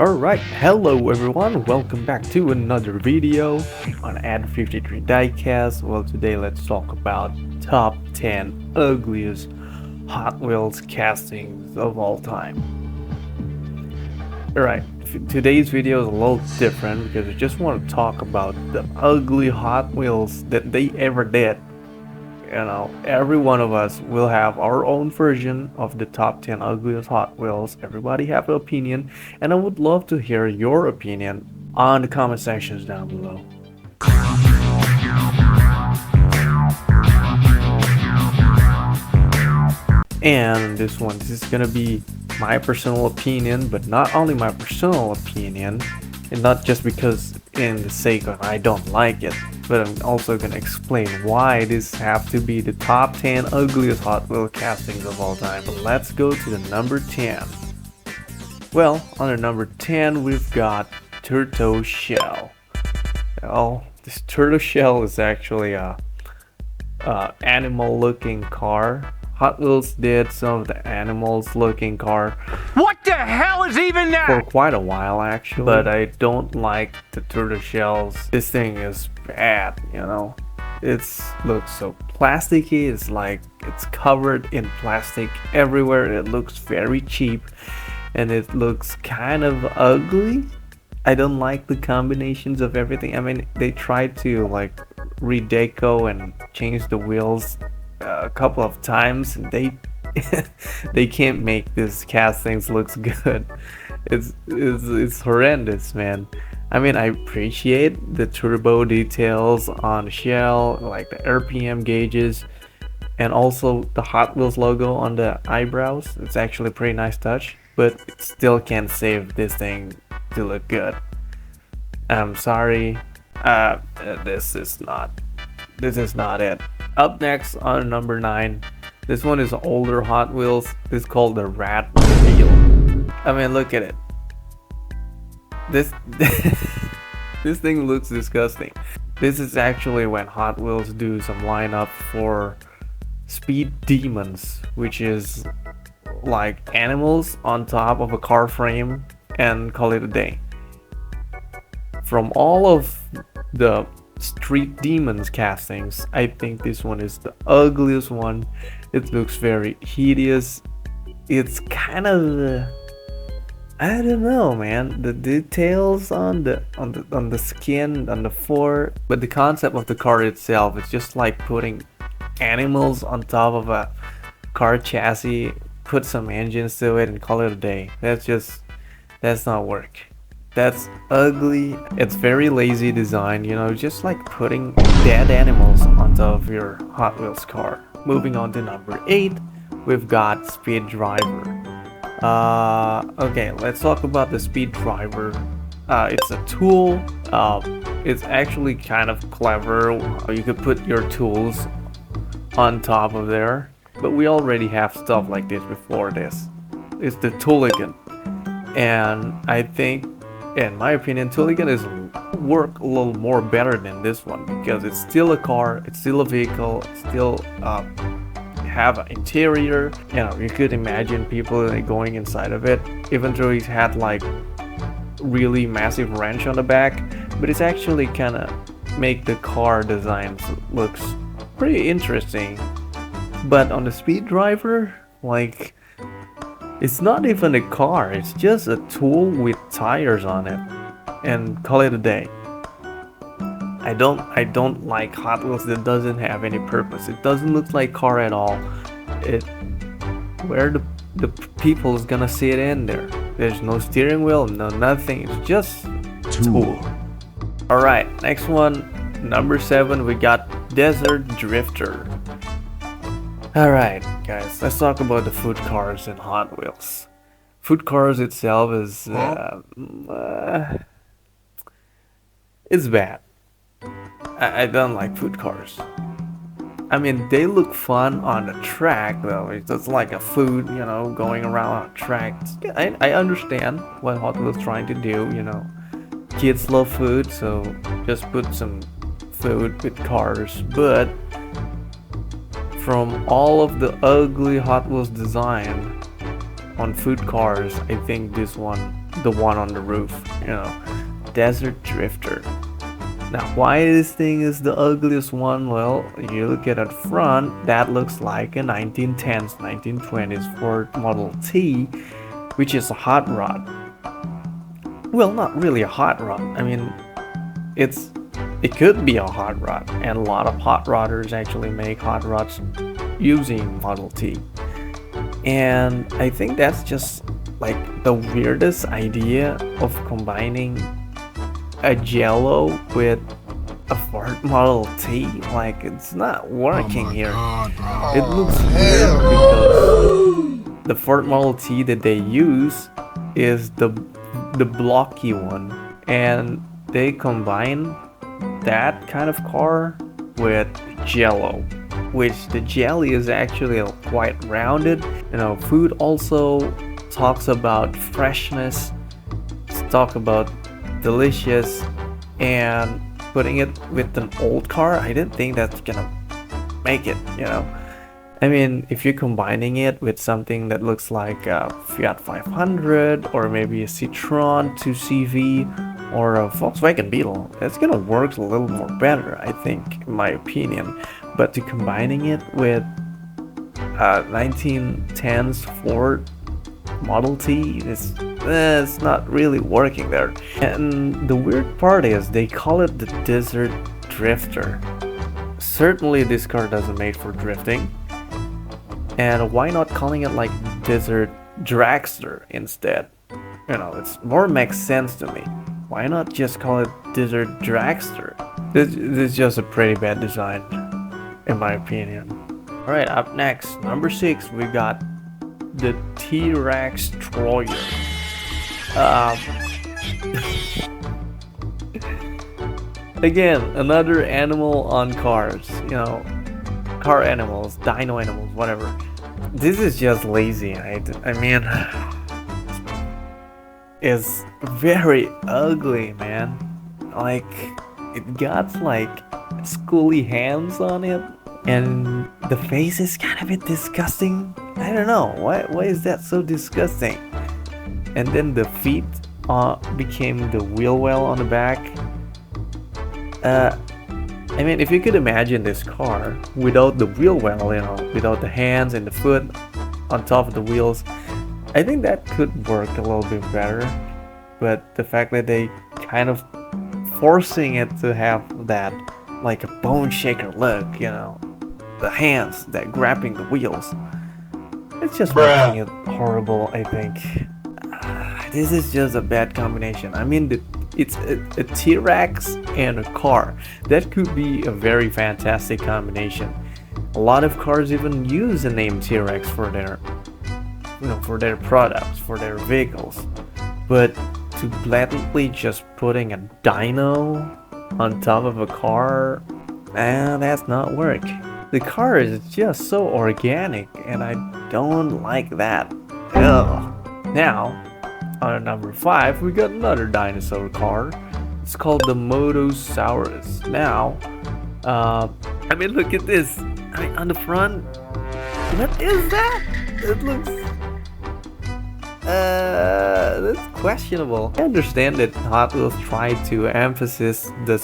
Alright, hello everyone, welcome back to another video on Ad53 Diecast. Well, today let's talk about top 10 ugliest Hot Wheels castings of all time. Alright, today's video is a little different because I just want to talk about the ugly Hot Wheels that they ever did. You know, every one of us will have our own version of the top 10 ugliest Hot Wheels. Everybody have an opinion, and I would love to hear your opinion on the comment sections down below. And this is gonna be my personal opinion, but not only my personal opinion, and not just because in the sake of I don't like it, but I'm also gonna explain why this have to be the top 10 ugliest Hot Wheel castings of all time. But let's go to the number 10. Well, on the number 10 we've got Turtle Shell. Well, this Turtle Shell is actually a animal looking car. Hot Wheels did some of the animals looking car. What the hell is even that? For quite a while actually, but I don't like the turtle shells. This thing is bad, you know. It looks so plasticky. It's like it's covered in plastic everywhere. It looks very cheap and it looks kind of ugly. I don't like the combinations of everything. I mean, they tried to like redeco and change the wheels a couple of times, and they can't make this castings looks good. It's horrendous, man. I mean, I appreciate the turbo details on the shell, like the RPM gauges, and also the Hot Wheels logo on the eyebrows. It's actually a pretty nice touch, but it still can't save this thing to look good. I'm sorry. This is not it. Up next on number 9, this one is older Hot Wheels. It's called the Rat Wheel. I mean, look at it. This this thing looks disgusting. This is actually when Hot Wheels do some lineup for Speed Demons, which is like animals on top of a car frame, and call it a day. From all of the Street Demons castings, I think this one is the ugliest one. It looks very hideous. It's kind of I don't know, man. The details on the skin, on the fur, but the concept of the car itself, it's just like putting animals on top of a car chassis, put some engines to it, and call it a day. That's not work. That's ugly. It's very lazy design, you know, just like putting dead animals on top of your Hot Wheels car. Moving on to number 8, we've got Speed Driver. Okay, let's talk about the Speed Driver. It's a tool. It's actually kind of clever. You could put your tools on top of there, but we already have stuff like this before this. It's the Tooligan, and I think, in my opinion, Tooligan is work a little more better than this one because it's still a car, it's still a vehicle, it's still have an interior. You know, you could imagine people going inside of it, even though it had like really massive wrench on the back, but it's actually kind of make the car designs looks pretty interesting. But on the Speed Driver, like, it's not even a car, it's just a tool with tires on it, and call it a day. I don't like Hot Wheels that doesn't have any purpose. It doesn't look like car at all. Where the people is gonna sit in there? There's no steering wheel, no nothing. It's just tool. All right, next one, number 7, we got Desert Drifter. Alright guys, let's talk about the food cars and Hot Wheels. Food cars itself is it's bad. I don't like food cars. I mean, they look fun on the track though. It's just like a food, you know, going around on a track. I understand what Hot Wheels trying to do, you know. Kids love food, so just put some food with cars, but from all of the ugly Hot Wheels design on food cars, I think this one the one on the roof, you know, Desert Drifter. Now, why this thing is the ugliest one? Well, you look at it front, that looks like a 1910s, 1920s Ford Model T, which is a hot rod. Well, not really a hot rod. I mean, it could be a hot rod, and a lot of hot rodders actually make hot rods using Model T. And I think that's just like the weirdest idea of combining a Jello with a Ford Model T. Like, it's not working here. It looks weird because the Ford Model T that they use is the blocky one, and they combine that kind of car with Jello, which the jelly is actually quite rounded. You know, food also talks about freshness, talk about delicious, and putting it with an old car, I didn't think that's gonna make it, you know. I mean, if you're combining it with something that looks like a Fiat 500 or maybe a Citroen 2CV or a Volkswagen Beetle, it's gonna work a little more better, I think, in my opinion. But to combining it with 1910s Ford Model T, it's not really working there. And the weird part is they call it the Desert Drifter. Certainly this car doesn't make for drifting. And why not calling it like Desert Dragster instead? You know, it's more makes sense to me. Why not just call it Desert Dragster? This is just a pretty bad design, in my opinion. Alright, up next, number 6, we got the T-Rex Troyer. Again, another animal on cars, you know, car animals, dino animals, whatever. This is just lazy. I mean, it's very ugly, man. Like, it got like schooly hands on it, and the face is kind of a bit disgusting. I don't know, why is that so disgusting? And then the feet became the wheel well on the back. I mean, if you could imagine this car without the wheel well, you know, without the hands and the foot on top of the wheels, I think that could work a little bit better. But the fact that they kind of forcing it to have that like a bone shaker look, you know, the hands that grabbing the wheels, it's just making it horrible, I think. This is just a bad combination. I mean, it's a T-Rex and a car. That could be a very fantastic combination. A lot of cars even use the name T-Rex for their, you know, for their products, for their vehicles. But to blatantly just putting a dino on top of a car, that's not work. The car is just so organic, and I don't like that. Ugh. Now, on number 5, we got another dinosaur car. It's called the Motosaurus. Now, I mean, look at this. I mean, on the front, what is that? It looks, that's questionable. I understand that Hot Wheels tried to emphasize the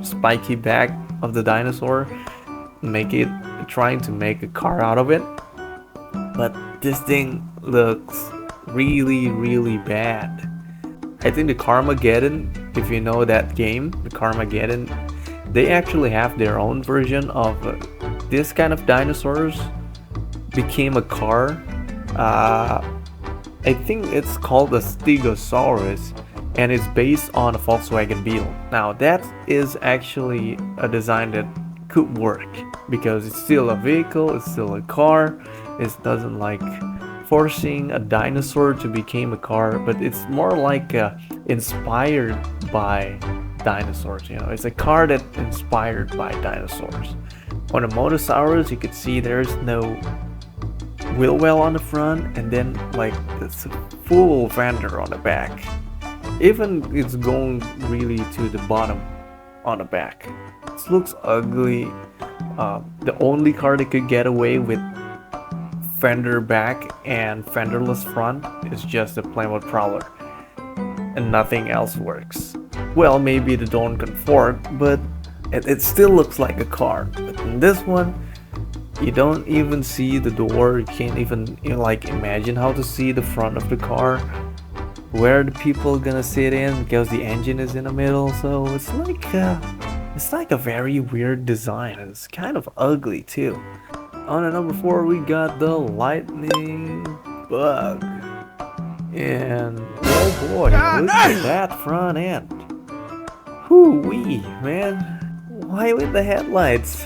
spiky back of the dinosaur, trying to make a car out of it. But this thing looks really bad. I think the Carmageddon, if you know that game, the Carmageddon, they actually have their own version of this kind of dinosaurs became a car. I think it's called the Stegosaurus, and it's based on a Volkswagen Beetle. Now that is actually a design that could work because it's still a vehicle, it's still a car. It doesn't like forcing a dinosaur to become a car, but it's more like inspired by dinosaurs. You know, it's a car that's inspired by dinosaurs. On the Motosaurus, you could see there's no wheel well on the front, and then like it's a full fender on the back. Even it's going really to the bottom on the back. It looks ugly. The only car that could get away with fender back and fenderless front is just the Plymouth Prowler. and nothing else works. Well, maybe the door can fork, but it still looks like a car. But in this one, you don't even see the door. You can't even like imagine how to see the front of the car, where the people gonna sit in, because the engine is in the middle. So it's like a very weird design. It's kind of ugly too. On the number 4, we got the lightning bug, and oh boy, look at that front end. Whoo-wee, man. Why with the headlights?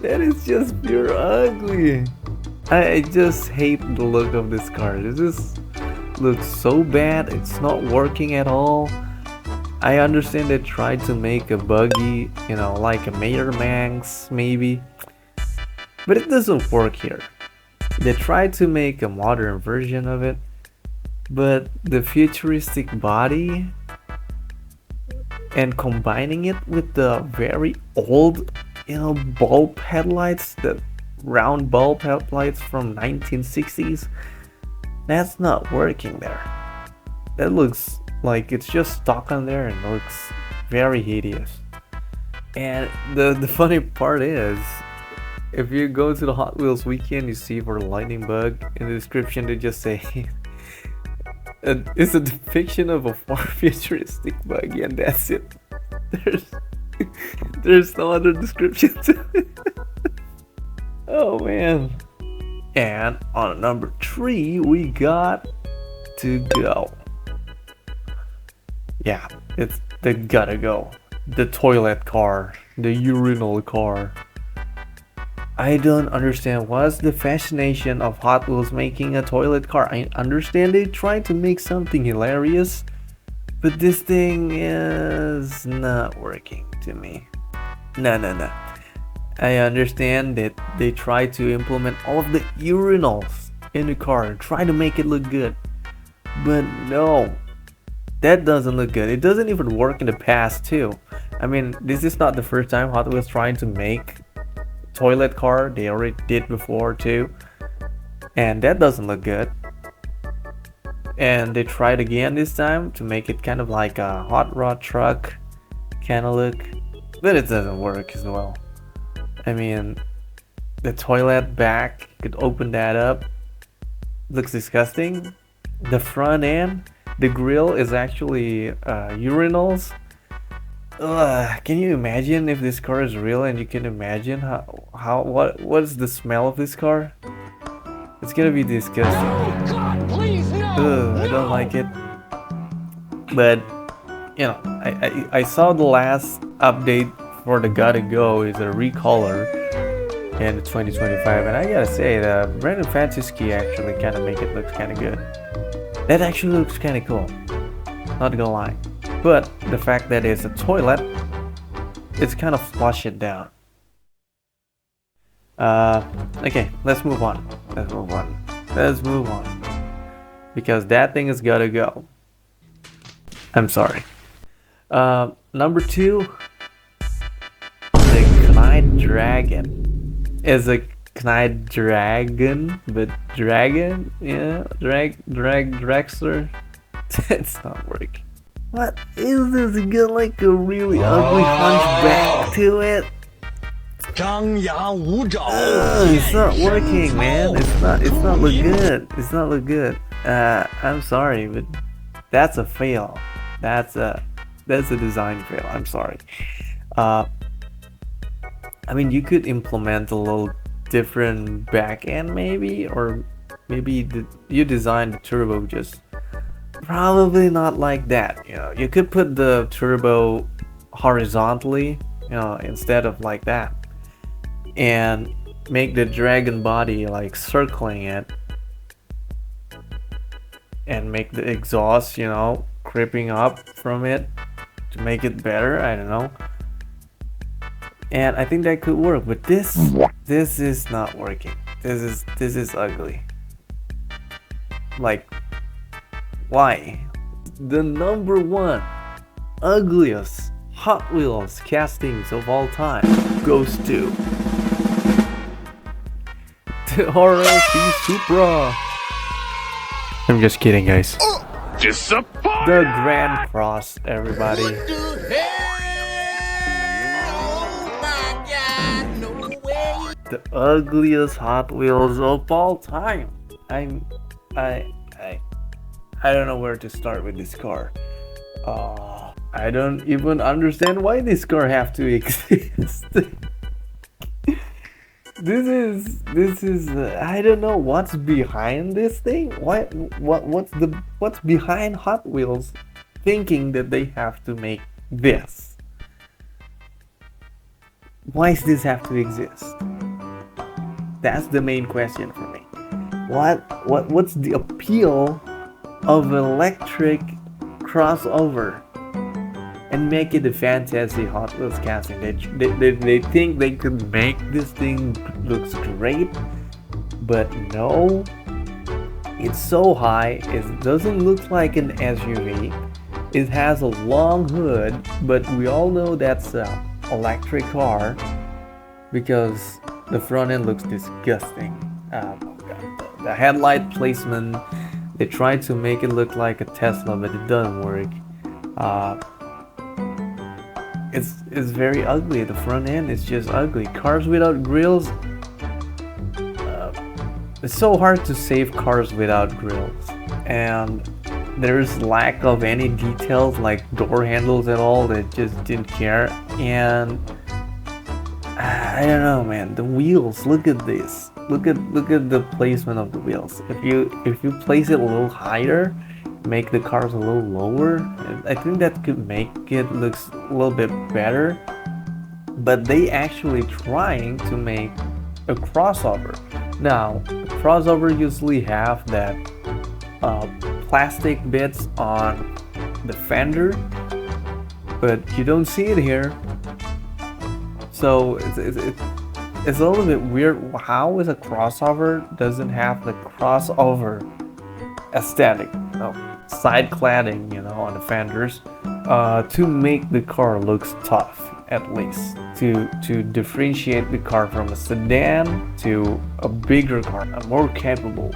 That is just pure ugly. I just hate the look of this car. It just looks so bad. It's not working at all. I understand they tried to make a buggy, you know, like a Mater Manx maybe, but it doesn't work here. They tried to make a modern version of it, but the futuristic body and combining it with the very old, you know, bulb headlights, the round bulb headlights from 1960s, that's not working there. That looks like it's just stuck on there and looks very hideous. And the funny part is, if you go to the Hot Wheels weekend, you see for the lightning bug, in the description they just say it's a depiction of a far futuristic buggy, and that's it. There's no other description to it. Oh man. And on number 3, we got TEKU. Yeah, it's the gotta go. The toilet car, the urinal car. I don't understand what's the fascination of Hot Wheels making a toilet car. I understand they tried to make something hilarious, but this thing is not working to me. No. I understand that they try to implement all of the urinals in the car and try to make it look good, but no, that doesn't look good. It doesn't even work in the past too. I mean, this is not the first time Hot Wheels trying to make toilet car. They already did before too, and that doesn't look good. And they tried again this time to make it kind of like a hot rod truck kind of look, but it doesn't work as well. I mean, the toilet back, you could open that up, looks disgusting. The front end, the grill is actually urinals. Can you imagine if this car is real, and you can imagine what is the smell of this car? It's gonna be disgusting. Oh God, please, no! I don't like it. But you know, I saw the last update for the Gotta Go is a recolor in 2025, and I gotta say the Brandon Francisci actually kind of make it look kind of good. That actually looks kind of cool, not gonna lie. But the fact that it's a toilet, it's kind of flush it down. Okay, let's move on. Because that thing has gotta go. I'm sorry. Number 2, the Knight Dragon is a Knight Dragon, but dragon, yeah, dragster. It's not working. What is this? It got like a really ugly hunchback to it. It's not working, man. It's not look good. It's not look good. I'm sorry, but that's a fail. That's a design fail. I'm sorry. I mean, you could implement a little different back end maybe, or maybe you designed the turbo just probably not like that. You know, you could put the turbo horizontally, you know, instead of like that, and make the dragon body like circling it, and make the exhaust, you know, creeping up from it to make it better. I don't know. And I think that could work, but this is not working. This is ugly. Like, why? The number 1 ugliest Hot Wheels castings of all time goes to DOWNGRADE Supra. I'm just kidding, guys. Disappointed! The Grand Cross, everybody. The ugliest Hot Wheels of all time. I don't know where to start with this car. I don't even understand why this car have to exist. This is I don't know what's behind this thing. What's behind Hot Wheels thinking that they have to make this? Why does this have to exist? That's the main question for me. What's the appeal of electric crossover and make it a fantasy Hot Wheels casting? They think they could make this thing looks great, but no, it's so high. It doesn't look like an SUV. It has a long hood, but we all know that's an electric car because the front end looks disgusting. The headlight placement, they tried to make it look like a Tesla, but it doesn't work. It's very ugly. The front end is just ugly. Cars without grills. It's so hard to save cars without grills, and there's lack of any details like door handles at all. They just didn't care. And I don't know, man. The wheels. Look at this. Look at the placement of the wheels. If you place it a little higher, make the cars a little lower, I think that could make it looks a little bit better. But they actually trying to make a crossover. Now, a crossover usually have that plastic bits on the fender, but you don't see it here. So it's a little bit weird. How is a crossover doesn't have the crossover aesthetic, side cladding, on the fenders, to make the car looks tough, at least to differentiate the car from a sedan to a bigger car, a more capable.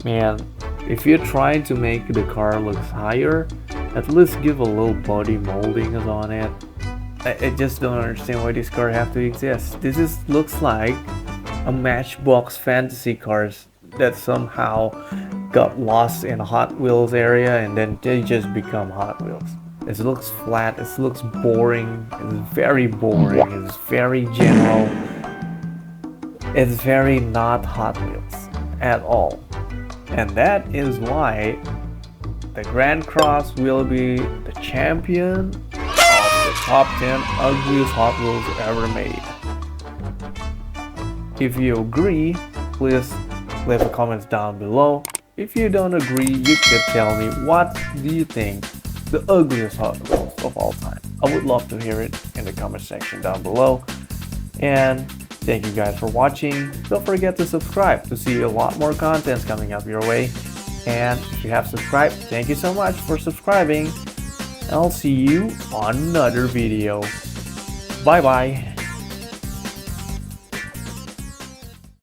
Man, if you're trying to make the car look higher, at least give a little body molding on it. I just don't understand why this car have to exist. This looks like a Matchbox fantasy cars that somehow got lost in Hot Wheels area and then they just become Hot Wheels. It looks flat, it looks boring, it's very boring, it's very general. It's very not Hot Wheels at all. And that is why the Grand Cross will be the champion of the top 10 ugliest Hot Wheels ever made. If you agree, please leave a comment down below. If you don't agree, you could tell me what do you think the ugliest Hot Wheels of all time. I would love to hear it in the comment section down below. And thank you guys for watching. Don't forget to subscribe to see a lot more content coming up your way. And if you have subscribed, thank you so much for subscribing. I'll see you on another video. Bye bye.